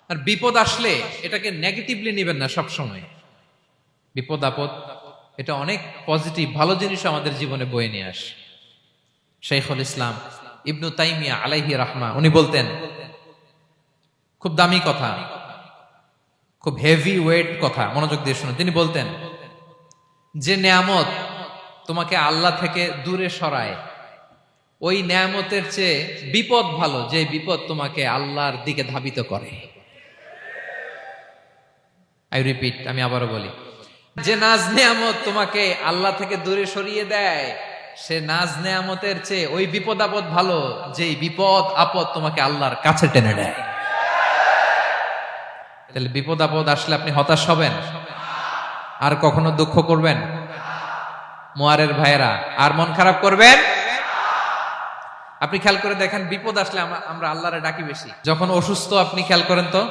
আর বিপদ আসলে এটাকে নেগেটিভলি নেবেন না সব সময়। বিপদ আপদ এটা অনেক পজিটিভ ভালো জিনিস আমাদের জীবনে বয়ে নিয়ে আসে। শাইখুল ইসলাম ইবনু তাইমিয়া আলাইহি রাহমা উনি বলতেন, খুব দামি কথা, খুব হেভি ওয়েট কথা, মনোযোগ দিয়ে শুনুন। তিনি বলতেন, যে নেয়ামত তোমাকে আল্লাহ থেকে দূরে সরায়, ওই নেয়ামতের চেয়ে বিপদ ভালো, যে বিপদ তোমাকে আল্লাহর দিকে ধাবিত করে। আই রিপিট, আমি আবারও বলি, যে নাজ নেয়ামত তোমাকে আল্লাহ থেকে দূরে সরিয়ে দেয়, সে নাজ নেয়ামতের চেয়ে ওই বিপদ আপদ ভালো, যে বিপদ আপদ তোমাকে আল্লাহর কাছে টেনে নেয়। তাহলে বিপদ আপদ আসলে আপনি হতাশ হবেন? আর কখনো দুঃখ করবেন? মোয়ারের ভাইয়েরা, আর মন খারাপ করবেন? আপনি খেয়াল করে দেখেন, বিপদ আসলে আমরা আল্লাহরে ডাকি বেশি। যখন অসুস্থ আপনি খেয়াল করেন তো,